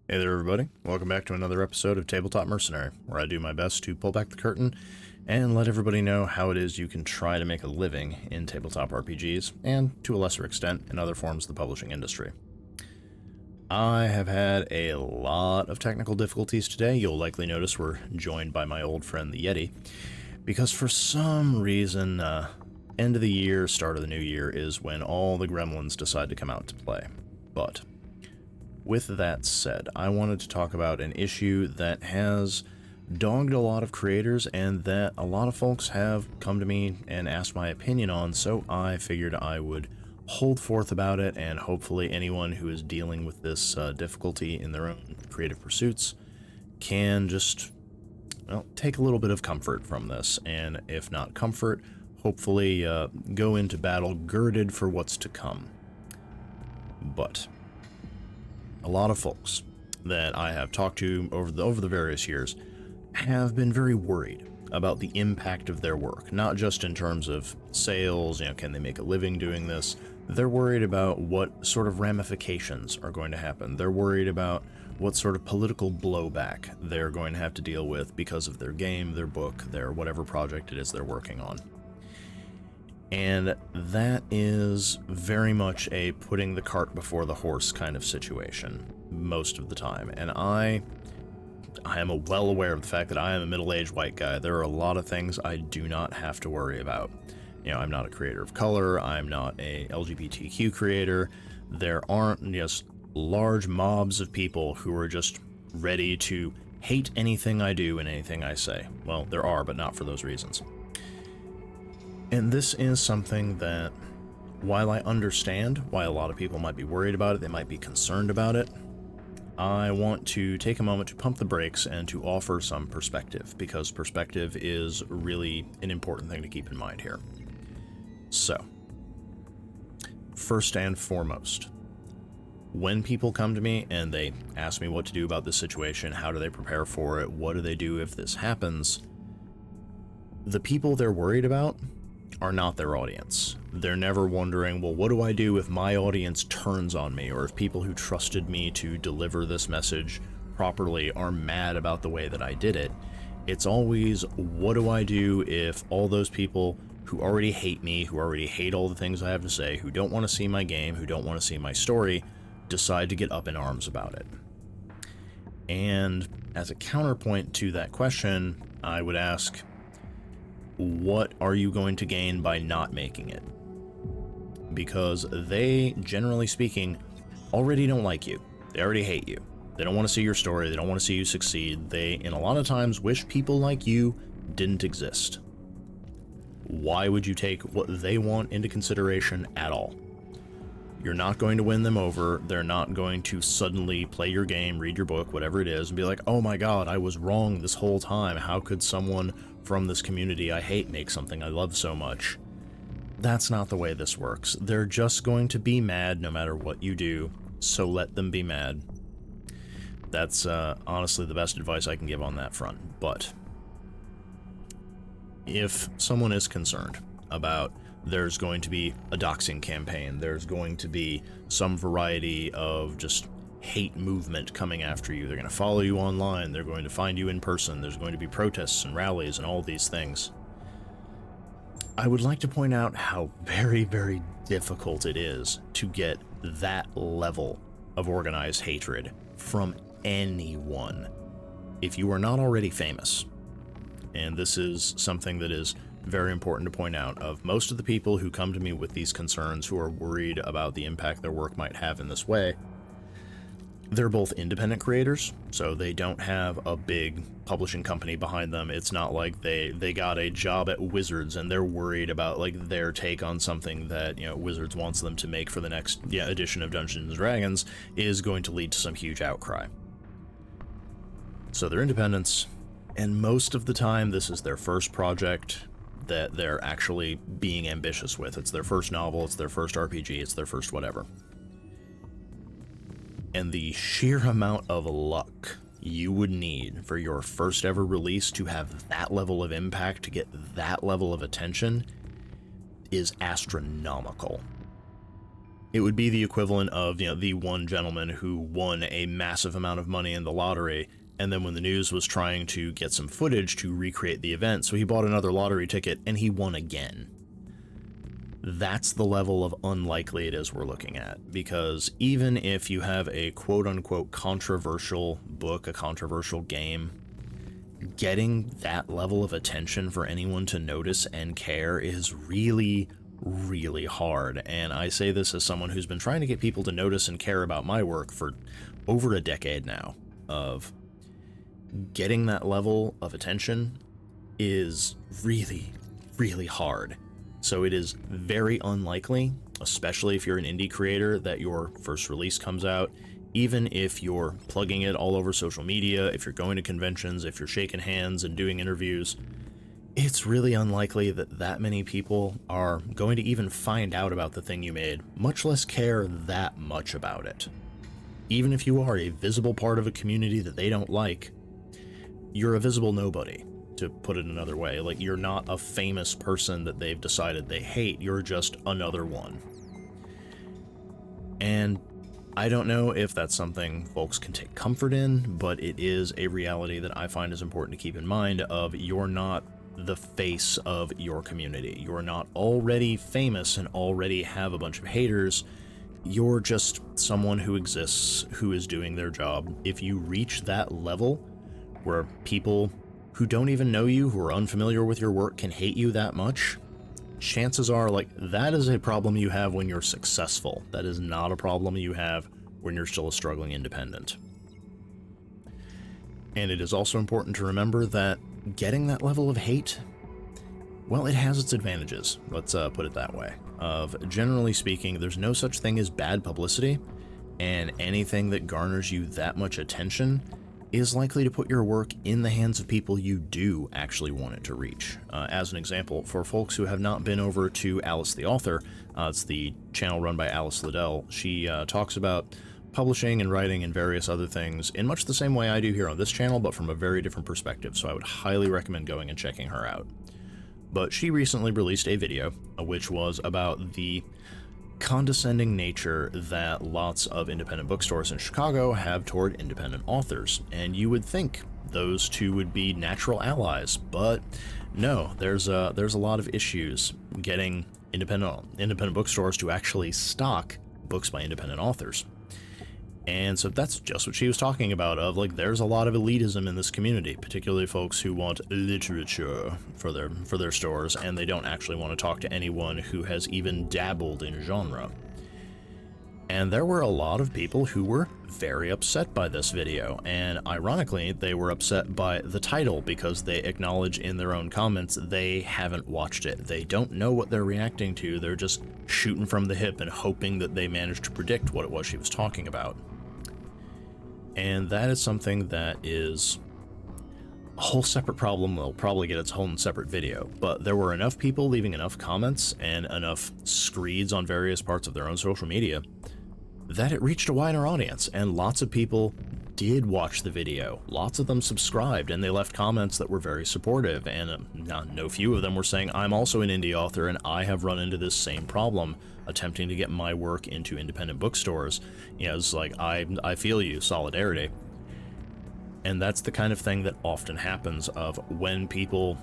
Hey there everybody, welcome back to another episode of Tabletop Mercenary, where I do my best to pull back the curtain and let everybody know how it is you can try to make a living in tabletop RPGs, and to a lesser extent, in other forms of the publishing industry. I have had a lot of technical difficulties today. You'll likely notice we're joined by my old friend the Yeti, because for some reason, end of the year, start of the new year is when all the gremlins decide to come out to play. But with that said, I wanted to talk about an issue that has dogged a lot of creators and that a lot of folks have come to me and asked my opinion on, so I figured I would hold forth about it, and hopefully anyone who is dealing with this difficulty in their own creative pursuits can just, well, take a little bit of comfort from this, and if not comfort, hopefully go into battle girded for what's to come. But a lot of folks that I have talked to over the various years have been very worried about the impact of their work, not just in terms of sales, can they make a living doing this? They're worried about what sort of ramifications are going to happen. They're worried about what sort of political blowback they're going to have to deal with because of their game, their book, their whatever project it is they're working on. And that is very much a putting the cart before the horse kind of situation most of the time. And I am well aware of the fact that I am a middle-aged white guy. There are a lot of things I do not have to worry about. I'm not a creator of color. I'm not a LGBTQ creator. There aren't just large mobs of people who are just ready to hate anything I do and anything I say. Well, there are, but not for those reasons. And this is something that, while I understand why a lot of people might be worried about it, they might be concerned about it, I want to take a moment to pump the brakes and to offer some perspective, because perspective is really an important thing to keep in mind here. So, first and foremost, when people come to me and they ask me what to do about this situation, how do they prepare for it, what do they do if this happens, the people they're worried about are not their audience. They're never wondering, well, what do I do if my audience turns on me, or if people who trusted me to deliver this message properly are mad about the way that I did it. It's always, what do I do if all those people who already hate me, who already hate all the things I have to say, who don't want to see my game, who don't want to see my story, decide to get up in arms about it? And as a counterpoint to that question, I would ask, what are you going to gain by not making it? Because they, generally speaking, already don't like you. They already hate you. They don't want to see your story. They don't want to see you succeed. They, in a lot of times, wish people like you didn't exist. Why would you take what they want into consideration at all? You're not going to win them over. They're not going to suddenly play your game, read your book, whatever it is, and be like, oh my god, I was wrong this whole time. How could someone from this community I hate make something I love so much? That's not the way this works. They're just going to be mad no matter what you do, so let them be mad. That's honestly the best advice I can give on that front. But if someone is concerned about there's going to be a doxing campaign, there's going to be some variety of just hate movement coming after you, they're going to follow you online, they're going to find you in person, there's going to be protests and rallies and all these things, I would like to point out how very, very difficult it is to get that level of organized hatred from anyone if you are not already famous. And this is something that is very important to point out. Of most of the people who come to me with these concerns, who are worried about the impact their work might have in this way, they're both independent creators, so they don't have a big publishing company behind them. It's not like they got a job at Wizards and they're worried about like their take on something that Wizards wants them to make for the next edition of Dungeons & Dragons is going to lead to some huge outcry. So they're independents, and most of the time this is their first project that they're actually being ambitious with. It's their first novel, it's their first RPG, it's their first whatever. And the sheer amount of luck you would need for your first ever release to have that level of impact, to get that level of attention, is astronomical. It would be the equivalent of, the one gentleman who won a massive amount of money in the lottery, and then when the news was trying to get some footage to recreate the event, so he bought another lottery ticket and he won again. That's the level of unlikely it is we're looking at, because even if you have a quote-unquote controversial book, a controversial game, getting that level of attention for anyone to notice and care is really, really hard. And I say this as someone who's been trying to get people to notice and care about my work for over a decade now. Of getting that level of attention is really, really hard. So it is very unlikely, especially if you're an indie creator, that your first release comes out. Even if you're plugging it all over social media, if you're going to conventions, if you're shaking hands and doing interviews, it's really unlikely that that many people are going to even find out about the thing you made, much less care that much about it. Even if you are a visible part of a community that they don't like, you're a visible nobody, to put it another way. Like, you're not a famous person that they've decided they hate, you're just another one. And I don't know if that's something folks can take comfort in, but it is a reality that I find is important to keep in mind of you're not the face of your community. You're not already famous and already have a bunch of haters. You're just someone who exists, who is doing their job. If you reach that level where people who don't even know you, who are unfamiliar with your work, can hate you that much, chances are, like, that is a problem you have when you're successful. That is not a problem you have when you're still a struggling independent. And it is also important to remember that getting that level of hate, well, it has its advantages. Let's put it that way. Generally speaking, there's no such thing as bad publicity, and anything that garners you that much attention is likely to put your work in the hands of people you do actually want it to reach. As an example, for folks who have not been over to Alice the Author, it's the channel run by Alice Liddell. She talks about publishing and writing and various other things in much the same way I do here on this channel, but from a very different perspective, so I would highly recommend going and checking her out. But she recently released a video, which was about the condescending nature that lots of independent bookstores in Chicago have toward independent authors, and you would think those two would be natural allies, but no, there's a lot of issues getting independent bookstores to actually stock books by independent authors. And so that's just what she was talking about, of like, there's a lot of elitism in this community, particularly folks who want literature for their stores, and they don't actually want to talk to anyone who has even dabbled in genre. And there were a lot of people who were very upset by this video, and ironically, they were upset by the title because they acknowledge in their own comments they haven't watched it. They don't know what they're reacting to, they're just shooting from the hip and hoping that they managed to predict what it was she was talking about. And that is something that is a whole separate problem. Will probably get its own separate video, but there were enough people leaving enough comments and enough screeds on various parts of their own social media that it reached a wider audience, and lots of people did watch the video. Lots of them subscribed, and they left comments that were very supportive, and no few of them were saying, I'm also an indie author and I have run into this same problem attempting to get my work into independent bookstores. It's like, I feel you, solidarity. And that's the kind of thing that often happens of when people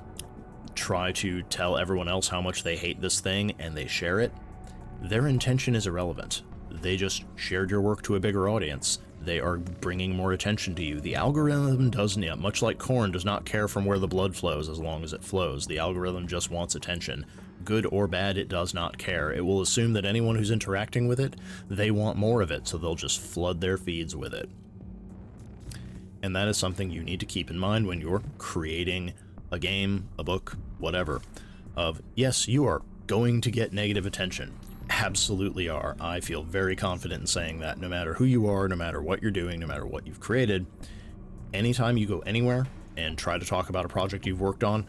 try to tell everyone else how much they hate this thing and they share it, their intention is irrelevant. They just shared your work to a bigger audience. They are bringing more attention to you. The algorithm doesn't, much like corn, does not care from where the blood flows as long as it flows. The algorithm just wants attention. Good or bad, it does not care. It will assume that anyone who's interacting with it, they want more of it, so they'll just flood their feeds with it. And that is something you need to keep in mind when you're creating a game, a book, whatever. Of, yes, you are going to get negative attention. Absolutely are. I feel very confident in saying that no matter who you are, no matter what you're doing, no matter what you've created, anytime you go anywhere and try to talk about a project you've worked on,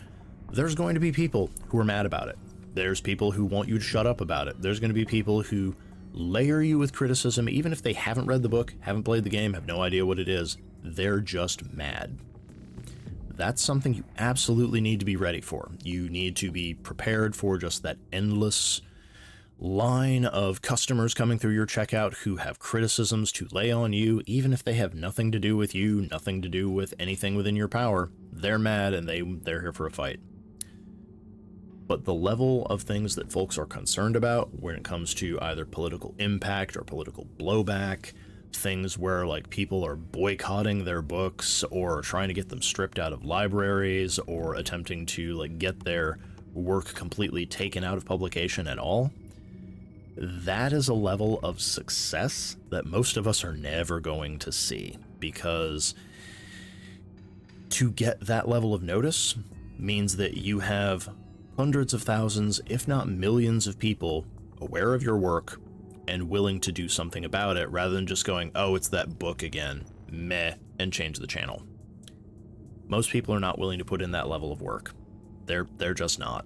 there's going to be people who are mad about it. There's people who want you to shut up about it. There's going to be people who layer you with criticism, even if they haven't read the book, haven't played the game, have no idea what it is. They're just mad. That's something you absolutely need to be ready for. You need to be prepared for just that endless line of customers coming through your checkout who have criticisms to lay on you, even if they have nothing to do with you, nothing to do with anything within your power. They're mad and they're here for a fight. But the level of things that folks are concerned about when it comes to either political impact or political blowback, things where like people are boycotting their books or trying to get them stripped out of libraries or attempting to like get their work completely taken out of publication at all, that is a level of success that most of us are never going to see, because to get that level of notice means that you have hundreds of thousands, if not millions of people aware of your work and willing to do something about it, rather than just going, oh, it's that book again, meh, and change the channel. Most people are not willing to put in that level of work. They're just not.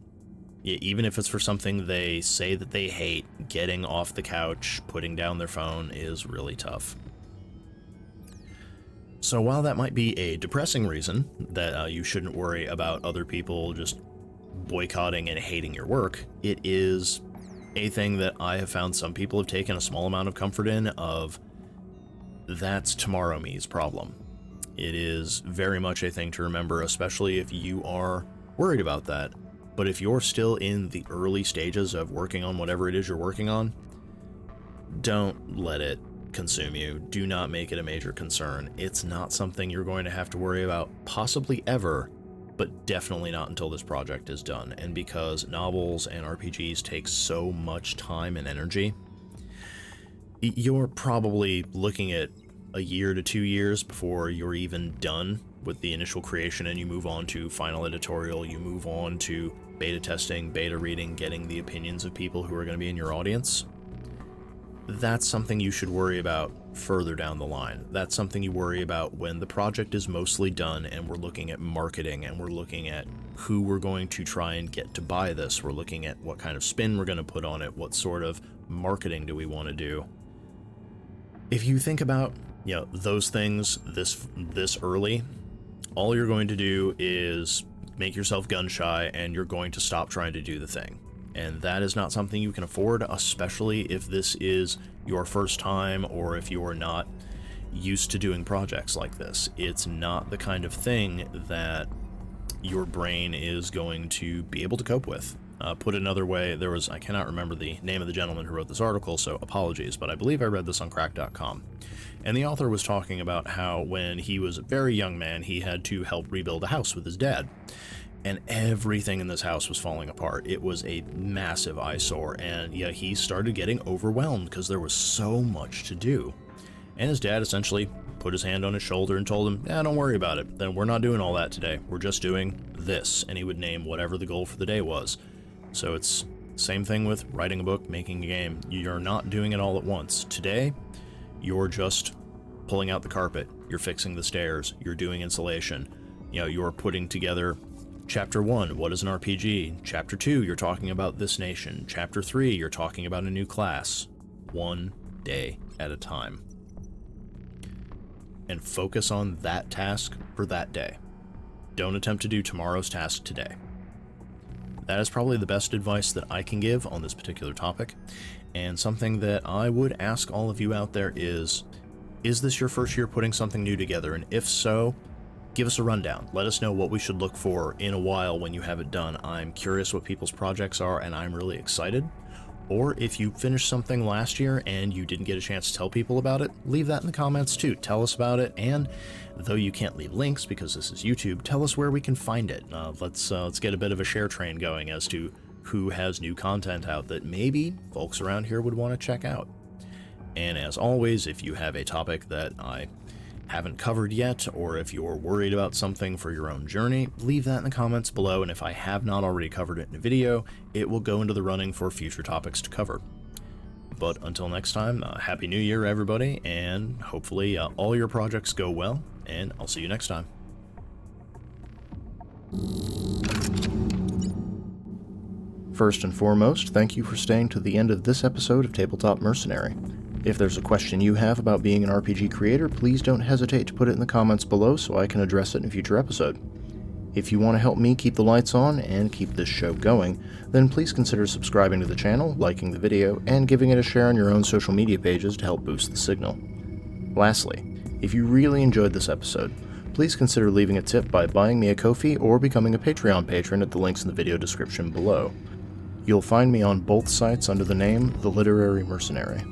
Even if it's for something they say that they hate, getting off the couch, putting down their phone is really tough. So while that might be a depressing reason that you shouldn't worry about other people just boycotting and hating your work, it is a thing that I have found some people have taken a small amount of comfort in, of that's tomorrow me's problem. It is very much a thing to remember, especially if you are worried about that. But if you're still in the early stages of working on whatever it is you're working on, don't let it consume you. Do not make it a major concern. It's not something you're going to have to worry about possibly ever, but definitely not until this project is done. And because novels and RPGs take so much time and energy, you're probably looking at a year to 2 years before you're even done with the initial creation and you move on to final editorial, you move on to beta testing, beta reading, getting the opinions of people who are going to be in your audience. That's something you should worry about further down the line. That's something you worry about when the project is mostly done and we're looking at marketing and we're looking at who we're going to try and get to buy this. We're looking at what kind of spin we're going to put on it, what sort of marketing do we want to do. If you think about, those things this early, all you're going to do is make yourself gun shy and you're going to stop trying to do the thing. And that is not something you can afford, especially if this is your first time or if you're not used to doing projects like this. It's not the kind of thing that your brain is going to be able to cope with. Put another way, I cannot remember the name of the gentleman who wrote this article, so apologies, but I believe I read this on crack.com. And the author was talking about how when he was a very young man, he had to help rebuild a house with his dad. And everything in this house was falling apart. It was a massive eyesore, and he started getting overwhelmed because there was so much to do. And his dad essentially put his hand on his shoulder and told him, don't worry about it. Then we're not doing all that today. We're just doing this. And he would name whatever the goal for the day was. So it's same thing with writing a book, making a game. You're not doing it all at once. Today, you're just pulling out the carpet. You're fixing the stairs. You're doing insulation. You're putting together Chapter 1, what is an RPG? Chapter 2, you're talking about this nation. Chapter 3, you're talking about a new class. One day at a time. And focus on that task for that day. Don't attempt to do tomorrow's task today. That is probably the best advice that I can give on this particular topic. And something that I would ask all of you out there is this your first year putting something new together? And if so, give us a rundown. Let us know what we should look for in a while when you have it done. I'm curious what people's projects are, and I'm really excited. Or if you finished something last year and you didn't get a chance to tell people about it, leave that in the comments too. Tell us about it, and though you can't leave links because this is YouTube, tell us where we can find it. Let's get a bit of a share train going as to who has new content out that maybe folks around here would want to check out. And as always, if you have a topic that I haven't covered yet, or if you're worried about something for your own journey, leave that in the comments below, and if I have not already covered it in a video, it will go into the running for future topics to cover. But until next time, Happy New Year, everybody, and hopefully all your projects go well, and I'll see you next time. First and foremost, thank you for staying to the end of this episode of Tabletop Mercenary. If there's a question you have about being an RPG creator, please don't hesitate to put it in the comments below so I can address it in a future episode. If you want to help me keep the lights on and keep this show going, then please consider subscribing to the channel, liking the video, and giving it a share on your own social media pages to help boost the signal. Lastly, if you really enjoyed this episode, please consider leaving a tip by buying me a Ko-fi or becoming a Patreon patron at the links in the video description below. You'll find me on both sites under the name The Literary Mercenary.